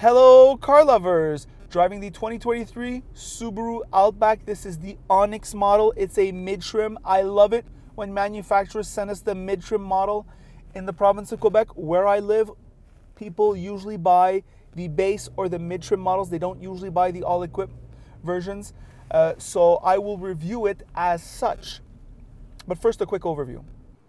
Hello car lovers! Driving the 2023 Subaru Outback. This is the Onyx model. It's a mid-trim. I love it when manufacturers send us the mid-trim model. In the province of Quebec, where I live, people usually buy the base or the mid-trim models. They don't usually buy the all-equipped versions. So I will review it as such. But first, a quick overview.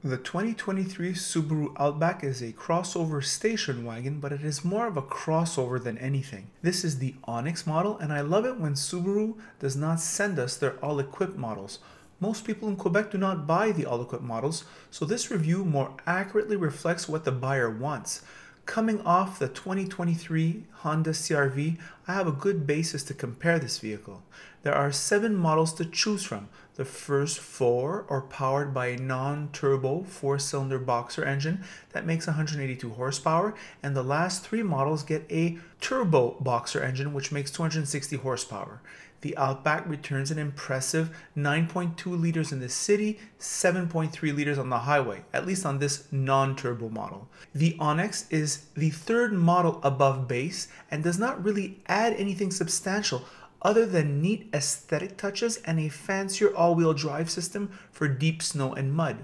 The 2023 Subaru Outback is a crossover station wagon, but it is more of a crossover than anything. This is the Onyx model, and I love it when Subaru does not send us their all-equipped models. Most people in Quebec do not buy the all-equipped models, so this review more accurately reflects what the buyer wants. Coming off the 2023 Honda CR-V, I have a good basis to compare this vehicle. There are 7 models to choose from. The first 4 are powered by a non-turbo 4-cylinder boxer engine that makes 182 horsepower, and the last 3 models get a turbo boxer engine which makes 260 horsepower. The Outback returns an impressive 9.2 liters in the city, 7.3 liters on the highway, at least on this non-turbo model. The Onyx is the 3rd model above base and does not really add anything substantial other than neat aesthetic touches and a fancier all-wheel drive system for deep snow and mud.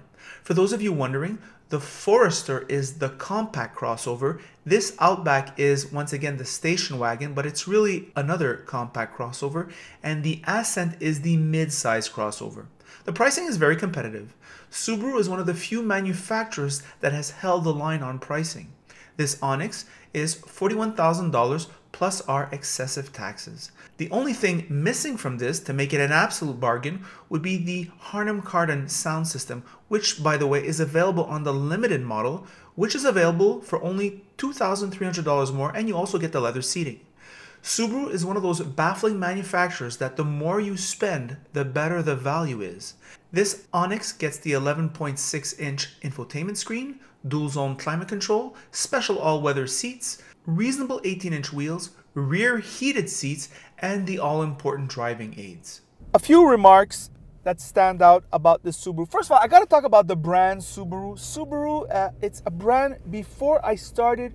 For those of you wondering, the Forester is the compact crossover. This Outback is once again the station wagon, but it's really another compact crossover, and the Ascent is the mid-size crossover. The pricing is very competitive. Subaru is one of the few manufacturers that has held the line on pricing. This Onyx is $41,000 plus our excessive taxes. The only thing missing from this to make it an absolute bargain would be the Harman Kardon sound system, which by the way is available on the limited model, which is available for only $2,300 more, and you also get the leather seating. Subaru is one of those baffling manufacturers that the more you spend, the better the value is. This Onyx gets the 11.6-inch infotainment screen, dual-zone climate control, special all-weather seats, reasonable 18-inch wheels, rear heated seats, and the all-important driving aids. A few remarks that stand out about this Subaru. First of all, I got to talk about the brand Subaru. Subaru, it's a brand, before I started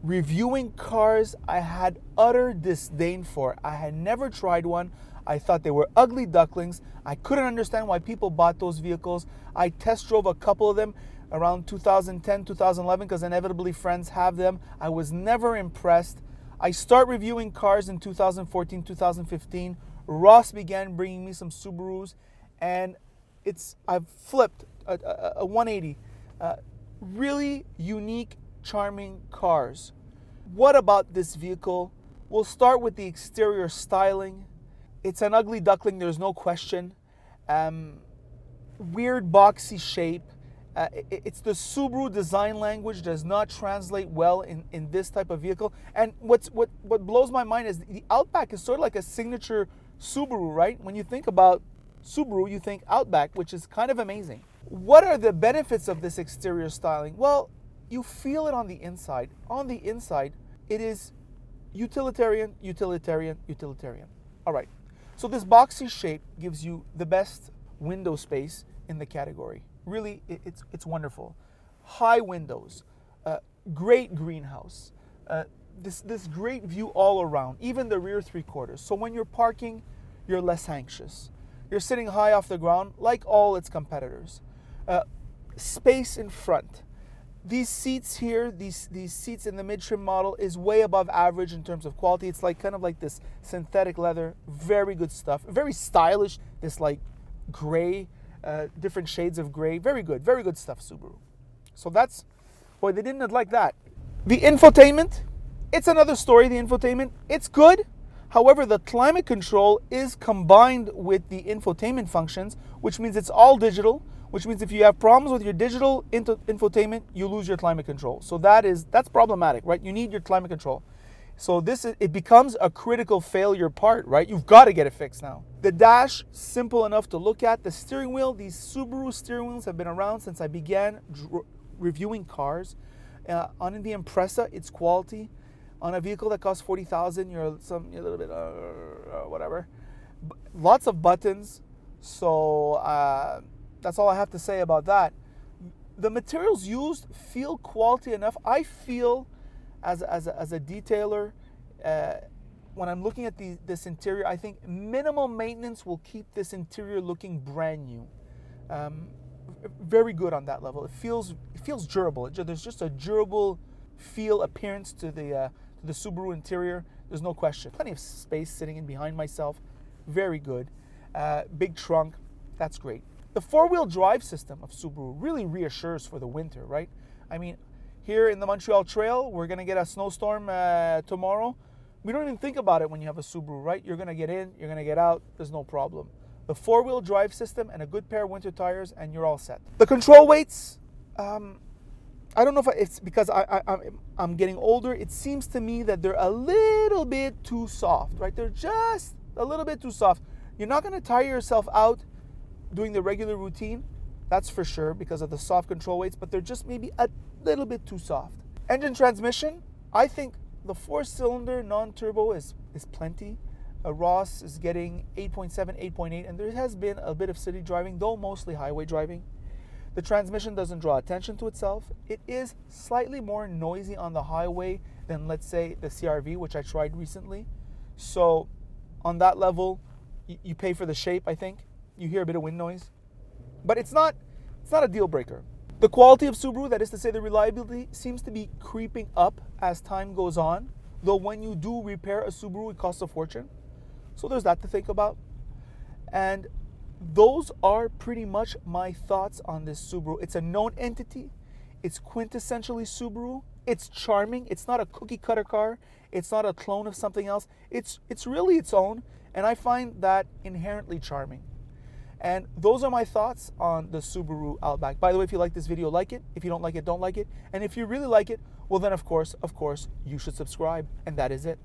reviewing cars, I had utter disdain for. I had never tried one. I thought they were ugly ducklings. I couldn't understand why people bought those vehicles. I test drove a couple of them around 2010, 2011, because inevitably friends have them. I was never impressed. I start reviewing cars in 2014, 2015. Ross began bringing me some Subarus, and I've flipped a 180. Really unique, charming cars. What about this vehicle? We'll start with the exterior styling. It's an ugly duckling, there's no question. Weird boxy shape. It's the Subaru design language does not translate well in this type of vehicle. And what blows my mind is the Outback is sort of like a signature Subaru, right? When you think about Subaru, you think Outback, which is kind of amazing. What are the benefits of this exterior styling? Well, you feel it on the inside. On the inside, it is utilitarian, utilitarian, utilitarian. All right. So this boxy shape gives you the best window space in the category. Really, it's wonderful. High windows, great greenhouse, this great view all around, even the rear 3/4. So when you're parking, you're less anxious. You're sitting high off the ground like all its competitors. Space in front. These seats here, these seats in the mid-trim model is way above average in terms of quality. It's like kind of like this synthetic leather, very good stuff, very stylish. This like gray. Different shades of gray. Very good stuff, Subaru. So that's, boy, they didn't like that. The infotainment, it's another story, the infotainment. It's good. However, the climate control is combined with the infotainment functions, which means it's all digital, which means if you have problems with your digital infotainment, you lose your climate control. So that's problematic, right? You need your climate control. So it becomes a critical failure part, right? You've got to get it fixed now. The dash, simple enough to look at. The steering wheel, these Subaru steering wheels have been around since I began reviewing cars. On the Impreza, it's quality. On a vehicle that costs $40,000, you're a little bit whatever. Lots of buttons. So that's all I have to say about that. The materials used feel quality enough. I feel as a detailer, when I'm looking at this interior, I think minimal maintenance will keep this interior looking brand new. Very good on that level. It feels durable. There's just a durable feel, appearance to the Subaru interior. There's no question. Plenty of space sitting in behind myself. Very good. Big trunk. That's great. The four-wheel drive system of Subaru really reassures for the winter, right? I mean, here in the Montreal Trail, we're going to get a snowstorm tomorrow. We don't even think about it when you have a Subaru, right? You're going to get in, you're going to get out, there's no problem. The four-wheel drive system and a good pair of winter tires, and you're all set. The control weights, I don't know if it's because I'm getting older. It seems to me that they're a little bit too soft, right? They're just a little bit too soft. You're not going to tire yourself out doing the regular routine, that's for sure, because of the soft control weights, but they're just maybe a little bit too soft. Engine transmission, I think the 4-cylinder non-turbo is plenty. Ross is getting 8.7, 8.8, and there has been a bit of city driving, though mostly highway driving. The transmission doesn't draw attention to itself. It is slightly more noisy on the highway than, let's say, the CR-V, which I tried recently. So on that level, you pay for the shape, I think. You hear a bit of wind noise, but it's not a deal breaker. The quality of Subaru, that is to say the reliability, seems to be creeping up as time goes on, though when you do repair a Subaru, it costs a fortune. So there's that to think about. And those are pretty much my thoughts on this Subaru. It's a known entity. It's quintessentially Subaru. It's charming. It's not a cookie cutter car. It's not a clone of something else. It's really its own, and I find that inherently charming. And those are my thoughts on the Subaru Outback. By the way, if you like this video, like it. If you don't like it, don't like it. And if you really like it, well then of course, you should subscribe. And that is it.